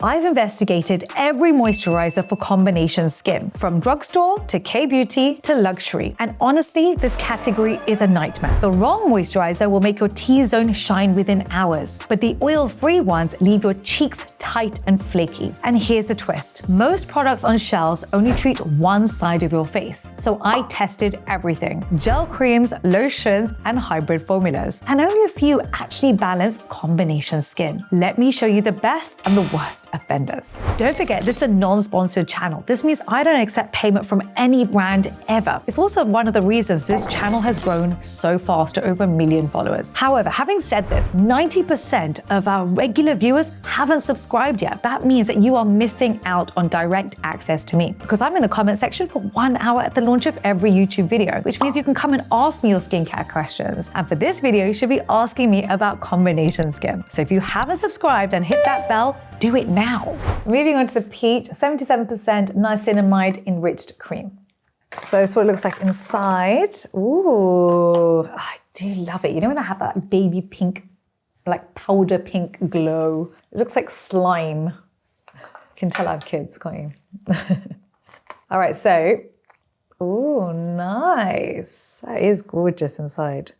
I've investigated every moisturizer for combination skin, from drugstore to K-beauty to luxury. And honestly, this category is a nightmare. The wrong moisturizer will make your T-zone shine within hours, but the oil-free ones leave your cheeks tight and flaky. And here's the twist. Most products on shelves only treat one side of your face. So I tested everything: gel creams, lotions, and hybrid formulas. And only a few actually balance combination skin. Let me show you the best and the worst offenders. Don't forget, this is a non-sponsored channel. This means I don't accept payment from any brand ever. It's also one of the reasons this channel has grown so fast to over 1 million followers. However, having said this, 90% of our regular viewers haven't subscribed yet. That means that you are missing out on direct access to me, because I'm in the comment section for 1 hour at the launch of every YouTube video, which means you can come and ask me your skincare questions. And for this video, you should be asking me about combination skin. So if you haven't subscribed and hit that bell, do it now. Moving on to the peach, 77% niacinamide enriched cream. So this is what it looks like inside. Ooh, I do love it. You know when I have that baby pink, like powder pink glow? It looks like slime. You can tell I have kids, can't you? All right, so, ooh, nice. That is gorgeous inside.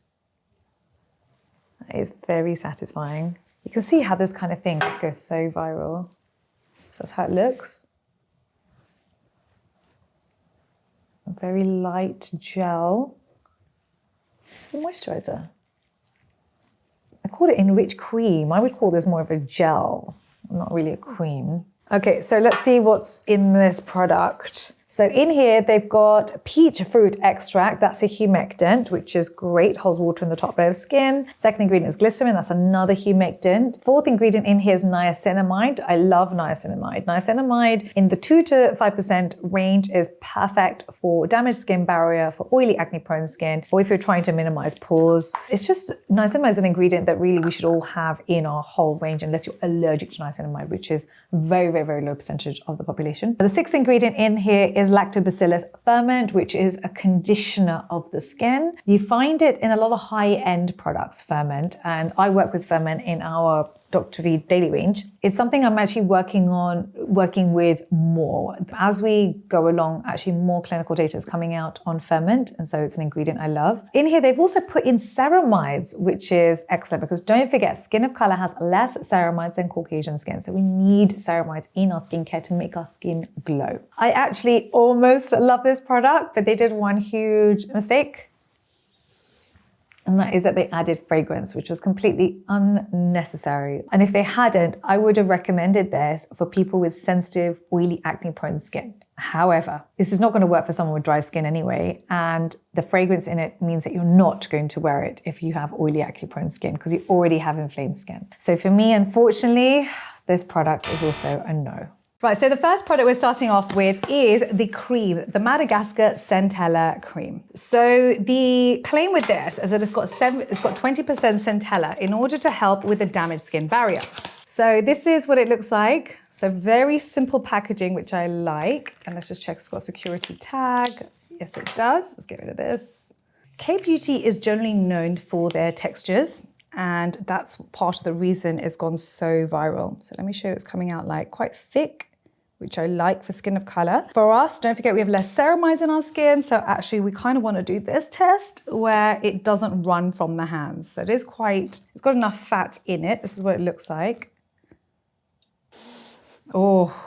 That is very satisfying. You can see how this kind of thing just goes so viral. So that's how it looks. A very light gel. This is a moisturizer. I call it enriched cream. I would call this more of a gel, not really a cream. Okay, so let's see what's in this product. So in here, they've got peach fruit extract. That's a humectant, which is great, holds water in the top layer of skin. Second ingredient is glycerin. That's another humectant. Fourth ingredient in here is niacinamide. I love niacinamide. Niacinamide in the 2 to 5% range is perfect for damaged skin barrier, for oily acne-prone skin, or if you're trying to minimize pores. It's just, niacinamide is an ingredient that really we should all have in our whole range, unless you're allergic to niacinamide, which is very, very, very low percentage of the population. The sixth ingredient in here is lactobacillus ferment, which is a conditioner of the skin. You find it in a lot of high-end products, ferment, and I work with ferment in our Dr. V daily range. It's something I'm actually working with more. As we go along, actually more clinical data is coming out on ferment, and so it's an ingredient I love. In here, they've also put in ceramides, which is excellent, because don't forget, skin of color has less ceramides than Caucasian skin, so we need ceramides in our skincare to make our skin glow. I actually almost love this product, but they did one huge mistake. And that is that they added fragrance, which was completely unnecessary. And if they hadn't, I would have recommended this for people with sensitive, oily, acne-prone skin. However, this is not going to work for someone with dry skin anyway. And the fragrance in it means that you're not going to wear it if you have oily, acne-prone skin, because you already have inflamed skin. So for me, unfortunately, this product is also a no. Right, so the first product we're starting off with is the cream, the Madagascar Centella cream. So the claim with this is that it's got 20% Centella in order to help with the damaged skin barrier. So this is what it looks like. So very simple packaging, which I like. And let's just check it's got a security tag. Yes, it does. Let's get rid of this. K-beauty is generally known for their textures, and that's part of the reason it's gone so viral. So let me show you it's coming out like quite thick, which I like for skin of color. For us, don't forget we have less ceramides in our skin, so actually we kind of want to do this test where it doesn't run from the hands. So it's got enough fat in it. This is what it looks like. Oh,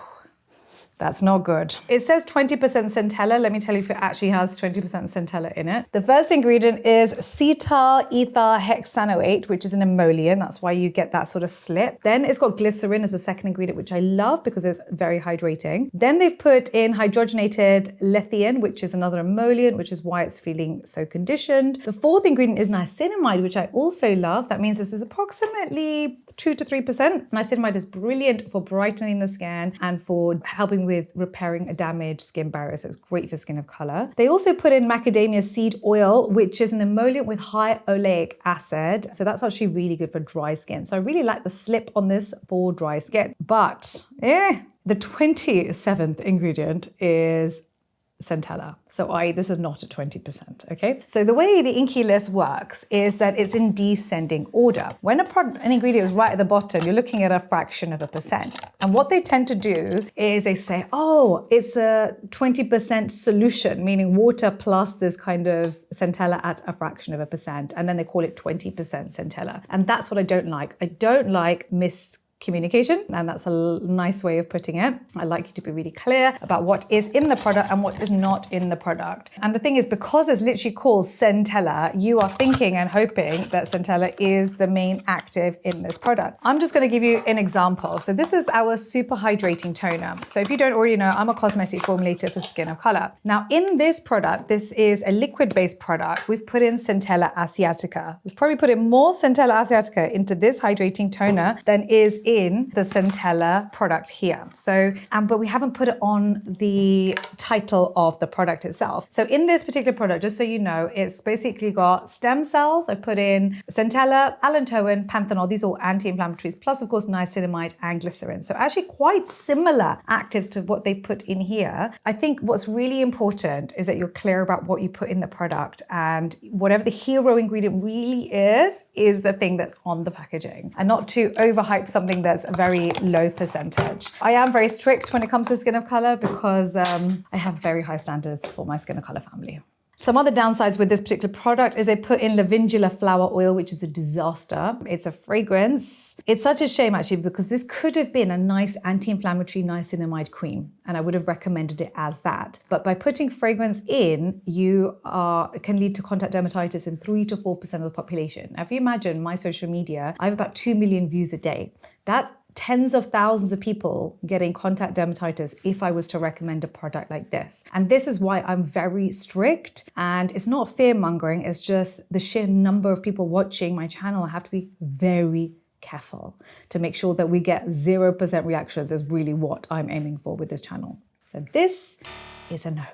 that's not good. It says 20% Centella. Let me tell you if it actually has 20% Centella in it. The first ingredient is cetyl ether hexanoate, which is an emollient. That's why you get that sort of slip. Then it's got glycerin as the second ingredient, which I love because it's very hydrating. Then they've put in hydrogenated lithium, which is another emollient, which is why it's feeling so conditioned. The fourth ingredient is niacinamide, which I also love. That means this is approximately 2 to 3%. Niacinamide is brilliant for brightening the skin and for helping with repairing a damaged skin barrier, so it's great for skin of color. They also put in macadamia seed oil, which is an emollient with high oleic acid, so that's actually really good for dry skin. So I really like the slip on this for dry skin. But the 27th ingredient is Centella. So this is not a 20%, okay? So the way the Inky list works is that it's in descending order. When an ingredient is right at the bottom, you're looking at a fraction of a percent. And what they tend to do is they say, oh, it's a 20% solution, meaning water plus this kind of Centella at a fraction of a percent. And then they call it 20% Centella. And that's what I don't like. I don't like miscommunication, and that's a nice way of putting it. I like you to be really clear about what is in the product and what is not in the product. And the thing is, because it's literally called Centella, you are thinking and hoping that Centella is the main active in this product. I'm just going to give you an example. So this is our super hydrating toner. So if you don't already know, I'm a cosmetic formulator for Skin of Color. Now in this product, this is a liquid-based product. We've put in Centella asiatica. We've probably put in more Centella asiatica into this hydrating toner than is in the Centella product here. So, but we haven't put it on the title of the product itself. So in this particular product, just so you know, it's basically got stem cells. I've put in Centella, allantoin, panthenol. These are all anti-inflammatories, plus of course niacinamide and glycerin. So actually quite similar actives to what they put in here. I think what's really important is that you're clear about what you put in the product, and whatever the hero ingredient really is the thing that's on the packaging, and not to overhype something that's a very low percentage. I am very strict when it comes to Skin of Color because I have very high standards for my Skin of Color family. Some other downsides with this particular product is they put in lavender flower oil, which is a disaster. It's a fragrance. It's such a shame actually, because this could have been a nice anti-inflammatory niacinamide cream, and I would have recommended it as that. But by putting fragrance in, it can lead to contact dermatitis in 3 to 4% of the population. Now, if you imagine my social media, I have about 2 million views a day. That's tens of thousands of people getting contact dermatitis if I was to recommend a product like this. And this is why I'm very strict, and it's not fear mongering, it's just the sheer number of people watching my channel. I have to be very careful to make sure that we get 0% reactions is really what I'm aiming for with this channel. So this is a no.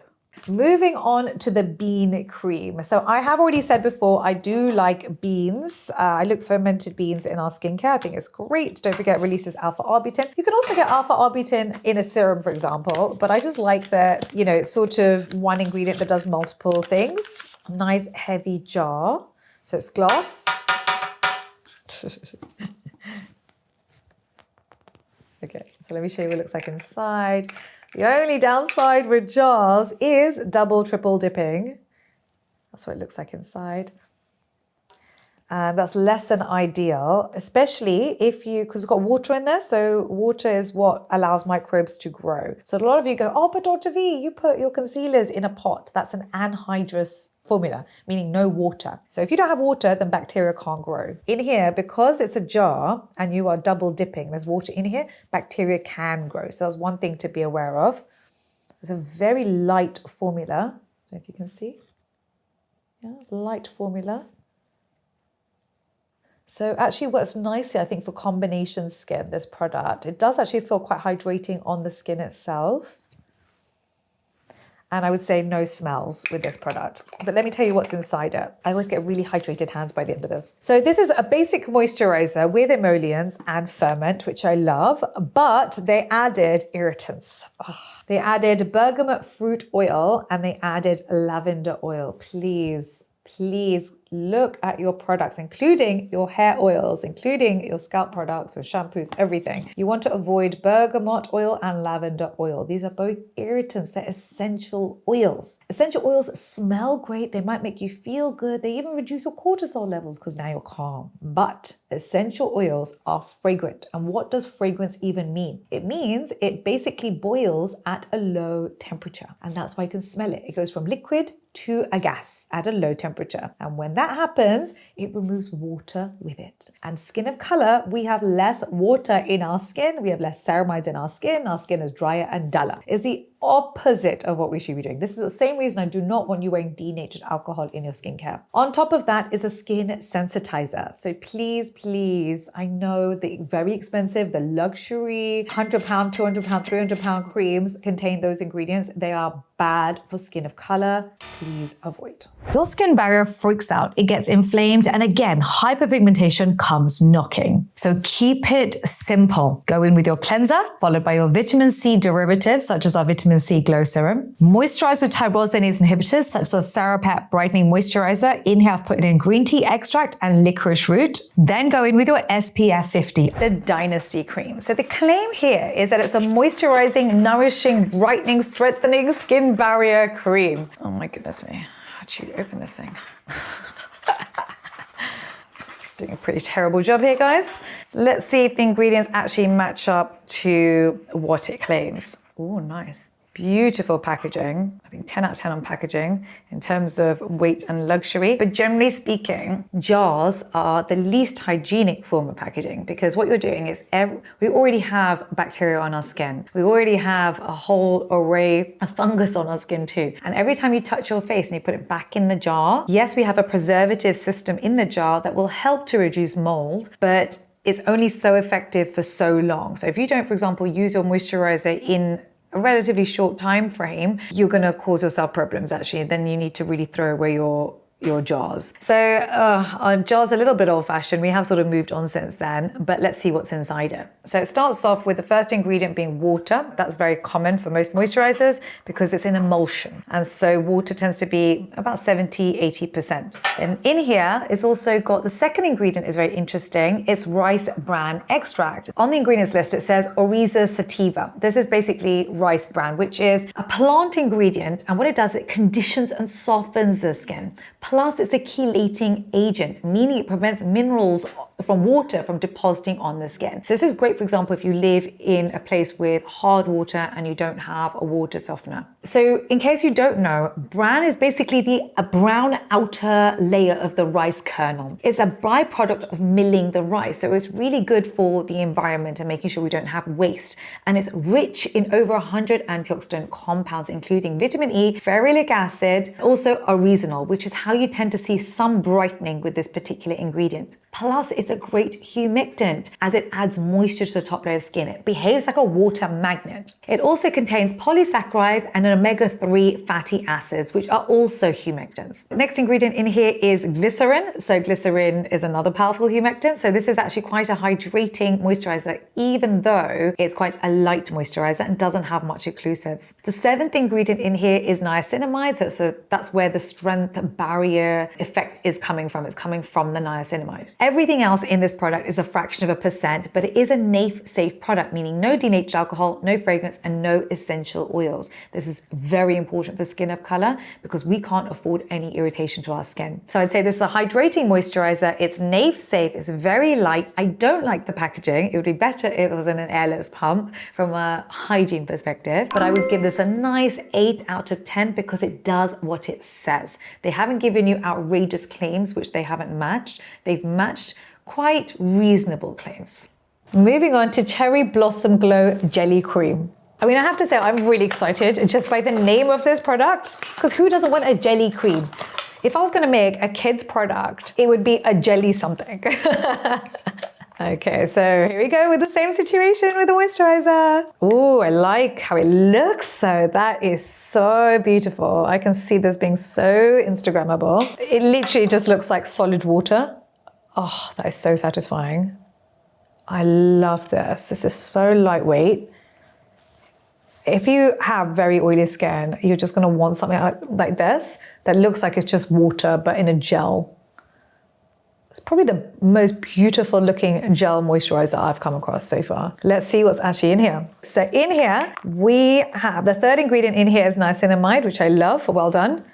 Moving on to the bean cream. So I have already said before, I do like beans. I look for fermented beans in our skincare. I think it's great. Don't forget, it releases alpha-arbutin. You can also get alpha-arbutin in a serum, for example, but I just like that, it's sort of one ingredient that does multiple things. Nice heavy jar. So it's glass. Okay, so let me show you what it looks like inside. The only downside with jars is double, triple dipping. That's what it looks like inside. And that's less than ideal, especially because it's got water in there. So water is what allows microbes to grow. So a lot of you go, oh, but Dr. V, you put your concealers in a pot. That's an anhydrous formula, meaning no water. So if you don't have water, then bacteria can't grow. In here, because it's a jar and you are double dipping, there's water in here, bacteria can grow. So that's one thing to be aware of. It's a very light formula. I don't know if you can see. Yeah, light formula. So actually works nicely, I think, for combination skin, this product. It does actually feel quite hydrating on the skin itself. And I would say no smells with this product. But let me tell you what's inside it. I always get really hydrated hands by the end of this. So this is a basic moisturizer with emollients and ferment, which I love, but they added irritants. They added bergamot fruit oil and they added lavender oil. Please look at your products, including your hair oils, including your scalp products or shampoos, everything. You want to avoid bergamot oil and lavender oil. These are both irritants. They're essential oils. Essential oils smell great. They might make you feel good. They even reduce your cortisol levels because now you're calm. But essential oils are fragrant. And what does fragrance even mean? It means it basically boils at a low temperature. And that's why you can smell it. It goes from liquid to a gas at a low temperature. And when that happens, it removes water with it. And Skin of Color, we have less water in our skin. We have less ceramides in our skin. Our skin is drier and duller. It's the opposite of what we should be doing. This is the same reason I do not want you wearing denatured alcohol in your skincare. On top of that is a skin sensitizer. So please, I know the very expensive, the luxury £100, £200, £300 creams contain those ingredients. They are bad for Skin of Color. Please avoid. Your skin barrier freaks out, it gets inflamed, and again, hyperpigmentation comes knocking. So keep it simple. Go in with your cleanser, followed by your vitamin C derivatives, such as our vitamin Vitamin C Glow Serum. Moisturize with tyrosinase inhibitors such as Sarapet Brightening Moisturizer. In here I've put in green tea extract and licorice root. Then go in with your SPF 50. The Dynasty cream. So the claim here is that it's a moisturizing, nourishing, brightening, strengthening skin barrier cream. Oh my goodness me. How'd you open this thing? Doing a pretty terrible job here, guys. Let's see if the ingredients actually match up to what it claims. Oh, nice. Beautiful packaging. I think 10 out of 10 on packaging in terms of weight and luxury. But generally speaking, jars are the least hygienic form of packaging, because what you're doing is we already have bacteria on our skin. We already have a whole array of fungus on our skin too. And every time you touch your face and you put it back in the jar, yes, we have a preservative system in the jar that will help to reduce mold, but it's only so effective for so long. So if you don't, for example, use your moisturizer in a relatively short time frame, you're going to cause yourself problems actually. Then you need to really throw away your jars. So our jar's a little bit old-fashioned. We have sort of moved on since then, but let's see what's inside it. So it starts off with the first ingredient being water. That's very common for most moisturizers because it's an emulsion. And so water tends to be about 70-80%. And in here, it's also got the second ingredient is very interesting. It's rice bran extract. On the ingredients list, it says Oryza sativa. This is basically rice bran, which is a plant ingredient. And what it does, it conditions and softens the skin. Plus, it's a chelating agent, meaning it prevents minerals from water from depositing on the skin. So this is great, for example, if you live in a place with hard water and you don't have a water softener. So in case you don't know, bran is basically a brown outer layer of the rice kernel. It's a byproduct of milling the rice. So it's really good for the environment and making sure we don't have waste. And it's rich in over 100 antioxidant compounds, including vitamin E, ferulic acid, also oryzanol, which is how you tend to see some brightening with this particular ingredient. Plus, it's a great humectant as it adds moisture to the top layer of skin. It behaves like a water magnet. It also contains polysaccharides and omega-3 fatty acids, which are also humectants. The next ingredient in here is glycerin. So glycerin is another powerful humectant. So this is actually quite a hydrating moisturizer, even though it's quite a light moisturizer and doesn't have much occlusives. The seventh ingredient in here is niacinamide. So that's where the strength barrier effect is coming from. It's coming from the niacinamide. Everything else in this product is a fraction of a percent, but it is a NAF-safe product, meaning no denatured alcohol, no fragrance, and no essential oils. This is very important for skin of color because we can't afford any irritation to our skin. So I'd say this is a hydrating moisturizer. It's NAF-safe. It's very light. I don't like the packaging. It would be better if it was in an airless pump from a hygiene perspective, but I would give this a nice 8 out of 10 because it does what it says. They haven't given you outrageous claims, which they haven't matched. They've matched quite reasonable claims. Moving on to Cherry Blossom Glow Jelly Cream. I mean, I have to say I'm really excited just by the name of this product, because who doesn't want a jelly cream? If I was going to make a kid's product, it would be a jelly something. Okay, so here we go with the same situation with the moisturizer. Oh, I like how it looks. So that is so beautiful. I can see this being so Instagrammable. It literally just looks like solid water. Oh, that is so satisfying. I love this. This is so lightweight. If you have very oily skin, you're just gonna want something like this that looks like it's just water, but in a gel. It's probably the most beautiful looking gel moisturizer I've come across so far. Let's see what's actually in here. So in here, we have the third ingredient in here is niacinamide, which I love, well done.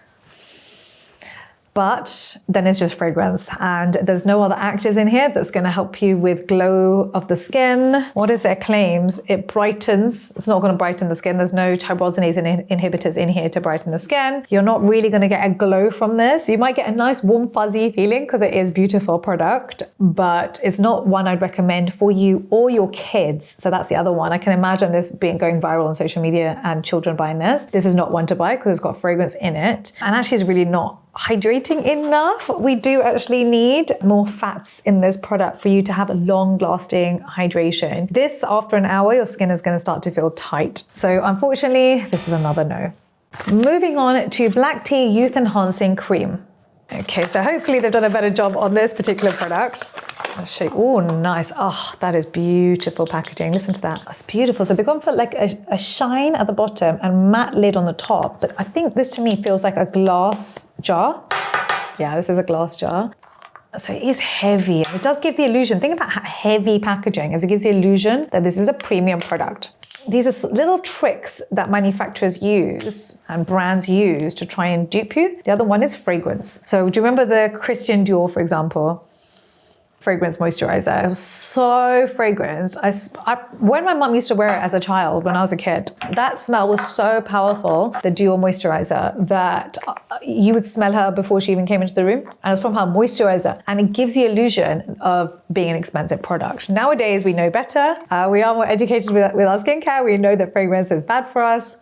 But then it's just fragrance and there's no other actives in here that's going to help you with glow of the skin. What is their claims? It brightens. It's not going to brighten the skin. There's no tyrosinase inhibitors in here to brighten the skin. You're not really going to get a glow from this. You might get a nice warm fuzzy feeling because it is a beautiful product, but it's not one I'd recommend for you or your kids. So that's the other one. I can imagine this going viral on social media and children buying this. This is not one to buy because it's got fragrance in it. And actually it's really not hydrating enough. We do actually need more fats in this product for you to have a long-lasting hydration. This, after an hour, your skin is going to start to feel tight. So unfortunately, this is another no. Moving on to Black Tea Youth Enhancing Cream. Okay, so hopefully they've done a better job on this particular product. I'll show you. Oh, nice. Oh, that is beautiful packaging. Listen to that. That's beautiful. So they've gone for like a shine at the bottom and matte lid on the top. But I think this to me feels like a glass jar. Yeah, this is a glass jar. So it is heavy. It does give the illusion. Think about how heavy packaging is. It gives the illusion that this is a premium product. These are little tricks that manufacturers use and brands use to try and dupe you. The other one is fragrance. So do you remember the Christian Dior, for example? Fragrance moisturizer. It was so fragrant. When my mum used to wear it as a child, when I was a kid, that smell was so powerful, the Dior moisturizer, that you would smell her before she even came into the room. And it's from her moisturizer. And it gives the illusion of being an expensive product. Nowadays, we know better. We are more educated with our skincare. We know that fragrance is bad for us.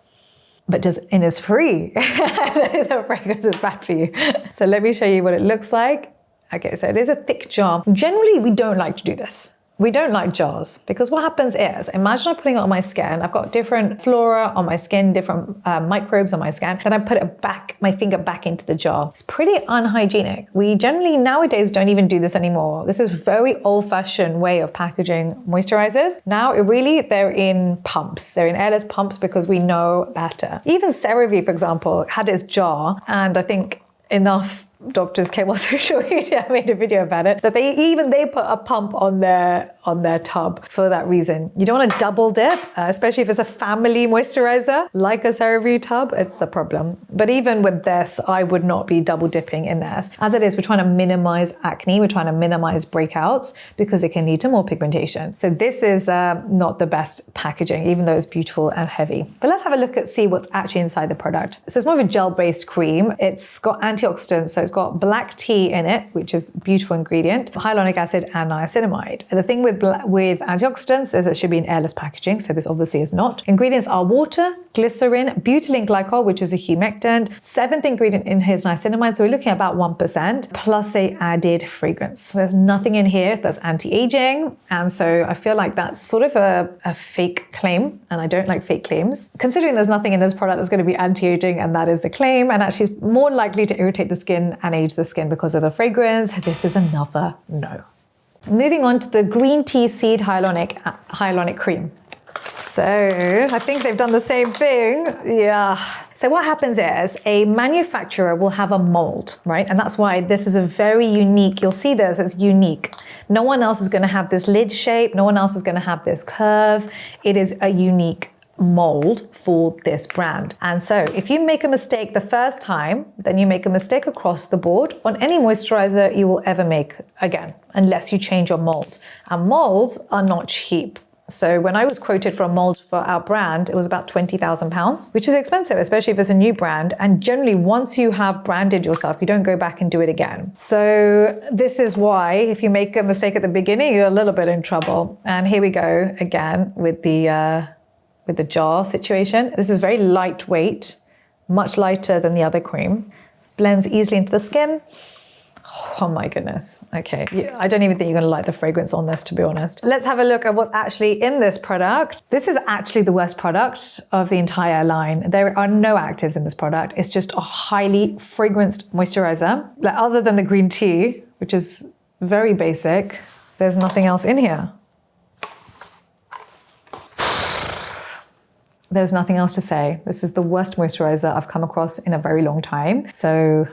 But does Innisfree know that fragrance is bad for you? So let me show you what it looks like. Okay, so it is a thick jar. Generally, we don't like to do this. We don't like jars because what happens is, imagine I'm putting it on my skin. I've got different flora on my skin, different microbes on my skin. Then I put it back, my finger back into the jar. It's pretty unhygienic. We generally nowadays don't even do this anymore. This is very old-fashioned way of packaging moisturizers. Now, they're in pumps. They're in airless pumps because we know better. Even CeraVe, for example, had its jar, and I think enough doctors came on social media, made a video about it, that they put a pump on their tub for that reason. You don't want to double dip, especially if it's a family moisturizer like a CeraVe tub, it's a problem. But even with this, I would not be double dipping in this. As it is, we're trying to minimize acne, we're trying to minimize breakouts because it can lead to more pigmentation. So this is not the best packaging, even though it's beautiful and heavy. But let's have a look see what's actually inside the product. So it's more of a gel-based cream. It's got antioxidants, so it's got black tea in it, which is a beautiful ingredient, hyaluronic acid and niacinamide. And the thing with antioxidants is it should be in airless packaging, so this obviously is not. Ingredients are water, glycerin, butylene glycol, which is a humectant. 7th ingredient in here is niacinamide, so we're looking at about 1%, plus a added fragrance. So there's nothing in here that's anti-aging, and so I feel like that's sort of a fake claim, and I don't like fake claims. Considering there's nothing in this product that's going to be anti-aging, and that is the claim, and actually is more likely to irritate the skin and age the skin because of the fragrance, this is another no. Moving on to the green tea seed hyaluronic cream. So I think they've done the same thing. Yeah. So what happens is a manufacturer will have a mold, right? And that's why this is a very unique, you'll see this, it's unique. No one else is going to have this lid shape. No one else is going to have this curve. It is a unique mold for this brand. And so if you make a mistake the first time, then you make a mistake across the board on any moisturizer you will ever make again, unless you change your mold. And molds are not cheap. So when I was quoted for a mold for our brand, it was about £20,000, which is expensive, especially if it's a new brand. And generally, once you have branded yourself, you don't go back and do it again. So this is why if you make a mistake at the beginning, you're a little bit in trouble. And here we go again with the jar situation. This is very lightweight, much lighter than the other cream. Blends easily into the skin. Oh my goodness. Okay, I don't even think you're gonna like the fragrance on this, to be honest. Let's have a look at what's actually in this product. This is actually the worst product of the entire line. There are no actives in this product. It's just a highly fragranced moisturizer. Like, other than the green tea, which is very basic, there's nothing else in here. There's nothing else to say. This is the worst moisturizer I've come across in a very long time. So,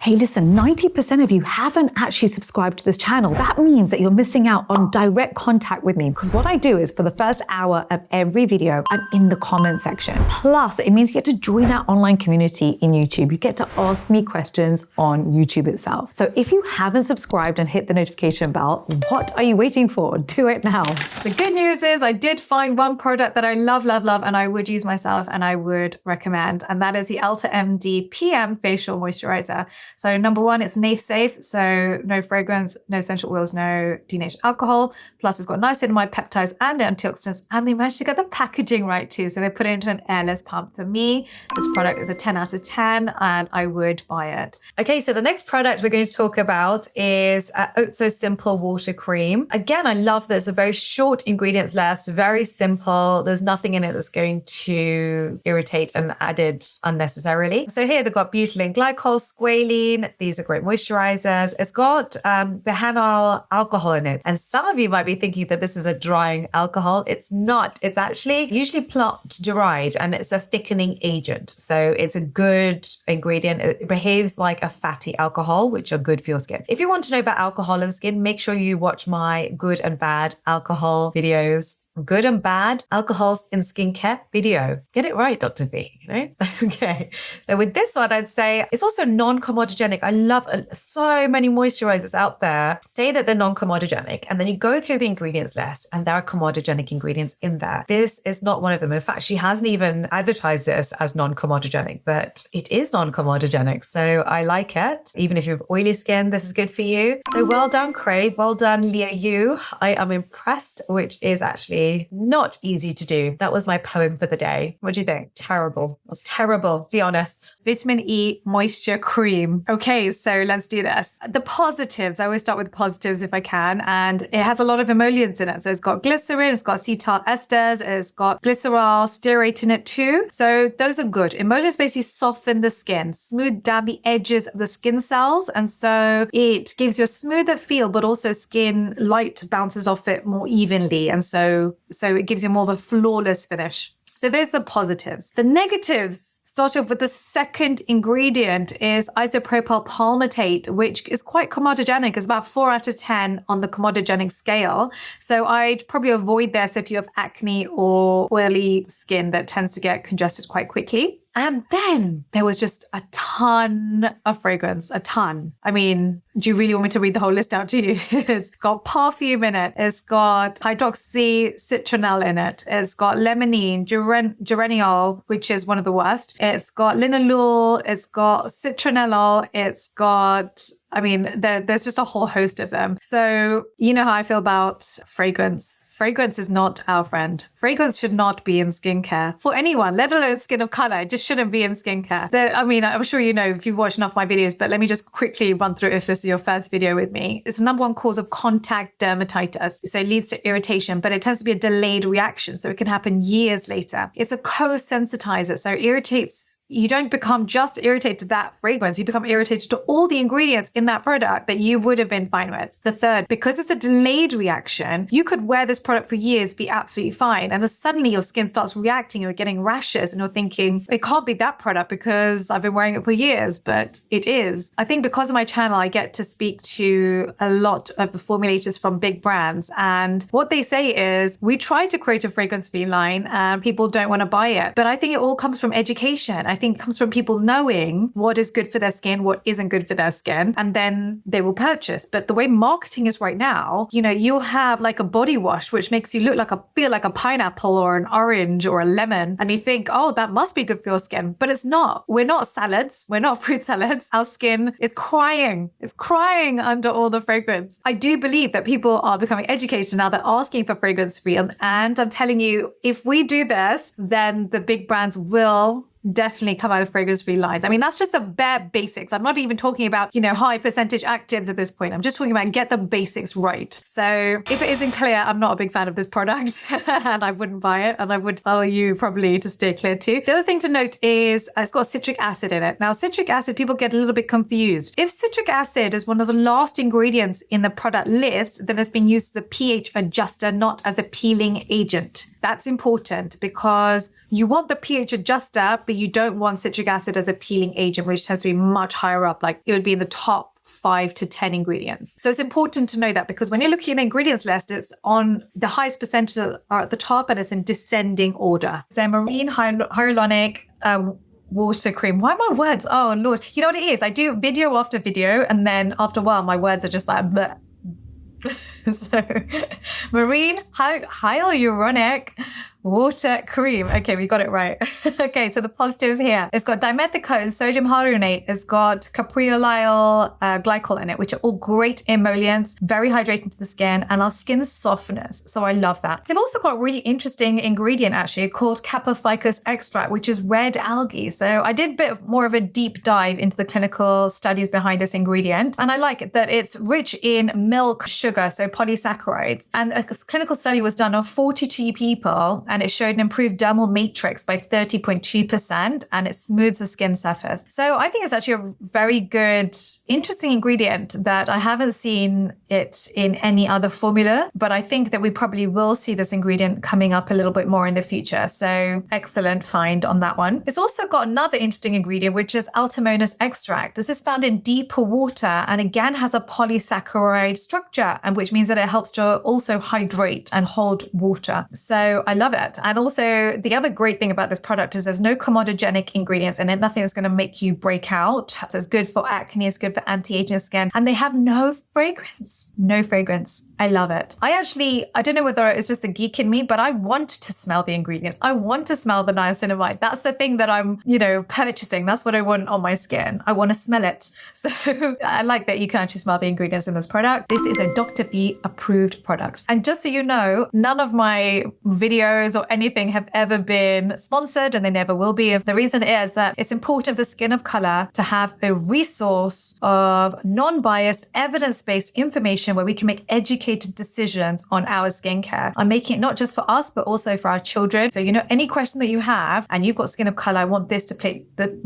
hey, listen, 90% of you haven't actually subscribed to this channel. That means that you're missing out on direct contact with me, because what I do is for the first hour of every video, I'm in the comment section. Plus, it means you get to join our online community in YouTube. You get to ask me questions on YouTube itself. So if you haven't subscribed and hit the notification bell, what are you waiting for? Do it now. The good news is I did find one product that I love, and I would use myself and I would recommend, and that is the EltaMD PM Facial Moisturizer. So number one, it's NAF safe, so no fragrance, no essential oils, no denatured alcohol. Plus it's got niacinamide, peptides and antioxidants, and they managed to get the packaging right too. So they put it into an airless pump. For me, this product is a 10 out of 10 and I would buy it. Okay, so the next product we're going to talk about is So Simple Water Cream. Again, I love this, a very short ingredients list, very simple. There's nothing in it that's going to irritate and added unnecessarily. So here they've got butylene glycol, squalene, clean. These are great moisturizers. It's got bihanol alcohol in it. And some of you might be thinking that this is a drying alcohol. It's not. It's actually usually plant derived and it's a thickening agent. So it's a good ingredient. It behaves like a fatty alcohol, which are good for your skin. If you want to know about alcohol in skin, make sure you watch my good and bad alcohol videos. Good and bad alcohols in skincare video. Get it right, Dr. V, you know? Okay. So with this one, I'd say it's also non-comedogenic. I love so many moisturizers out there say that they're non-comedogenic, and then you go through the ingredients list and there are comedogenic ingredients in there. This is not one of them. In fact, she hasn't even advertised this as non-comedogenic, but it is non-comedogenic. So I like it. Even if you have oily skin, this is good for you. So well done, Craig. Well done, Leah Yu. I am impressed, which is actually not easy to do. That was my poem for the day. What do you think? Terrible. It was terrible. Be honest. Vitamin E moisture cream. Okay, so let's do this. The positives. I always start with the positives if I can. And it has a lot of emollients in it. So it's got glycerin, it's got acetyl esters, it's got glycerol, stearate in it too. So those are good. Emollients basically soften the skin, smooth down the edges of the skin cells. And so it gives you a smoother feel, but also skin light bounces off it more evenly. And so it gives you more of a flawless finish. So those are the positives. The negatives start off with the second ingredient is isopropyl palmitate, which is quite comedogenic. It's about 4 out of 10 on the comedogenic scale. So I'd probably avoid this if you have acne or oily skin that tends to get congested quite quickly. And then there was just a ton of fragrance, a ton. I mean, do you really want me to read the whole list out to you? It's got perfume in it. It's got hydroxycitronel in it. It's got limonene, geraniol, which is one of the worst. It's got linalool. It's got citronellol. It's got... I mean, there's just a whole host of them. So you know how I feel about fragrance. Fragrance is not our friend. Fragrance should not be in skincare for anyone, let alone skin of color. It just shouldn't be in skincare. I mean, I'm sure you know if you've watched enough of my videos, but let me just quickly run through if this is your first video with me. It's the number one cause of contact dermatitis. So it leads to irritation, but it tends to be a delayed reaction. So it can happen years later. It's a co-sensitizer. So it irritates. You don't become just irritated to that fragrance. You become irritated to all the ingredients in that product that you would have been fine with. The third, because it's a delayed reaction, you could wear this product for years, be absolutely fine. And then suddenly your skin starts reacting, you're getting rashes and you're thinking, it can't be that product because I've been wearing it for years, but it is. I think because of my channel, I get to speak to a lot of the formulators from big brands. And what they say is, we try to create a fragrance-free line and people don't want to buy it. But I think it all comes from education. I think it comes from people knowing what is good for their skin, what isn't good for their skin, and then they will purchase. But the way marketing is right now, you know, you'll have like a body wash, which makes you feel like a pineapple or an orange or a lemon. And you think, oh, that must be good for your skin. But it's not. We're not salads. We're not fruit salads. Our skin is crying. It's crying under all the fragrance. I do believe that people are becoming educated now. They're asking for fragrance-free. And I'm telling you, if we do this, then the big brands will definitely come out of fragrance-free lines. I mean, that's just the bare basics. I'm not even talking about, you know, high percentage actives at this point. I'm just talking about get the basics right. So if it isn't clear, I'm not a big fan of this product and I wouldn't buy it. And I would tell you probably to stay clear too. The other thing to note is it's got citric acid in it. Now, citric acid, people get a little bit confused. If citric acid is one of the last ingredients in the product list, then it's been used as a pH adjuster, not as a peeling agent. That's important because you want the pH adjuster, but you don't want citric acid as a peeling agent, which tends to be much higher up. Like it would be in the top 5 to 10 ingredients. So it's important to know that because when you're looking at the ingredients list, it's on the highest percentage are at the top and it's in descending order. So marine hyaluronic water cream. Why are my words? Oh Lord. You know what it is? I do video after video and then after a while, my words are just like, bleh. So marine hyaluronic water cream. Okay, we got it right. Okay, so the positives here. It's got dimethicone, sodium hyaluronate. It's got capriolyl glycol in it, which are all great emollients, very hydrating to the skin, and our skin softeners. So I love that. They've also got a really interesting ingredient actually called Capophycus extract, which is red algae. So I did a bit more of a deep dive into the clinical studies behind this ingredient. And I like it that it's rich in milk sugar, so polysaccharides. And a clinical study was done on 42 people and it showed an improved dermal matrix by 30.2%, and it smooths the skin surface. So I think it's actually a very good, interesting ingredient that I haven't seen it in any other formula, but I think that we probably will see this ingredient coming up a little bit more in the future. So excellent find on that one. It's also got another interesting ingredient, which is Altamonas extract. This is found in deeper water and again has a polysaccharide structure, and which means that it helps to also hydrate and hold water. So I love it. And also the other great thing about this product is there's no comedogenic ingredients in it, nothing that's going to make you break out. So it's good for acne, it's good for anti-aging skin, and they have no fragrance. No fragrance. I love it. I don't know whether it's just a geek in me, but I want to smell the ingredients. I want to smell the niacinamide. That's the thing that I'm, purchasing. That's what I want on my skin. I want to smell it. So I like that you can actually smell the ingredients in this product. This is a Dr. V approved product. And just so you know, none of my videos or anything have ever been sponsored, and they never will be. The reason is that it's important for Skin of Color to have a resource of non-biased, evidence-based information where we can make educated decisions on our skincare. I'm making it not just for us, but also for our children. So, any question that you have and you've got Skin of Color, I want this to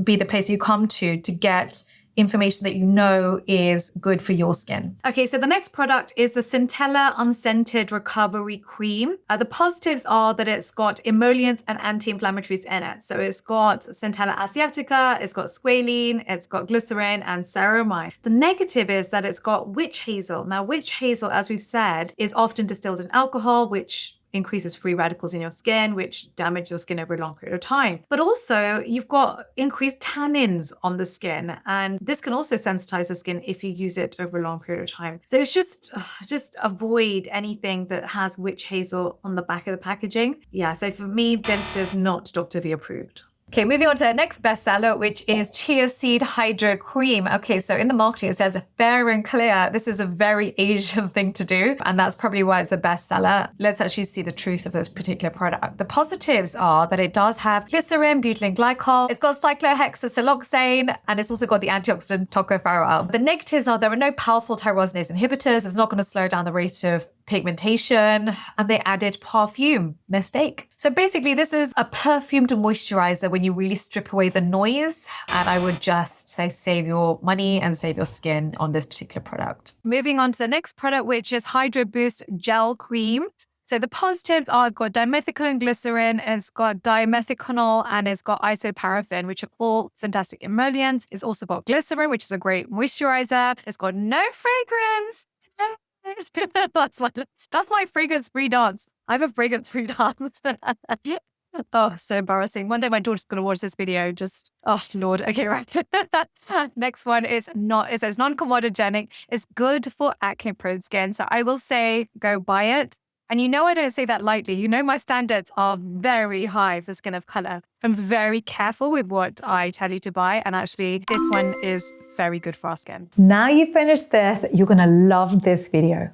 be the place you come to get information that you know is good for your skin. Okay, so the next product is the Centella Unscented Recovery Cream. The positives are that it's got emollients and anti-inflammatories in it. So it's got Centella asiatica, it's got squalene, it's got glycerin and ceramide. The negative is that it's got witch hazel. Now, witch hazel, as we've said, is often distilled in alcohol, which increases free radicals in your skin, which damage your skin over a long period of time. But also you've got increased tannins on the skin, and this can also sensitize the skin if you use it over a long period of time. So it's just avoid anything that has witch hazel on the back of the packaging. Yeah, so for me, this is not Dr. V approved. Okay, moving on to the next bestseller, which is Chia Seed Hydro Cream. Okay, so in the marketing, it says fair and clear. This is a very Asian thing to do, and that's probably why it's a bestseller. Let's actually see the truth of this particular product. The positives are that it does have glycerin, butylene glycol, it's got cyclohexasiloxane, and it's also got the antioxidant tocopherol. The negatives are there are no powerful tyrosinase inhibitors. It's not going to slow down the rate of pigmentation, and they added perfume. Mistake. So basically, this is a perfumed moisturizer when you really strip away the noise, and I would just say save your money and save your skin on this particular product. Moving on to the next product, which is Hydro Boost Gel Cream. So the positives are it's got dimethicone glycerin, it's got dimethiconol, and it's got isoparaffin, which are all fantastic emollients. It's also got glycerin, which is a great moisturizer. It's got no fragrance. That's my fragrance-free dance. I have a fragrance-free dance. Oh, so embarrassing. One day my daughter's going to watch this video. Oh, Lord. Okay, right. Next one is it says non-comedogenic. It's good for acne-prone skin. So I will say go buy it. And I don't say that lightly. My standards are very high for Skin of Color. I'm very careful with what I tell you to buy. And actually, this one is very good for our skin. Now you've finished this, you're going to love this video.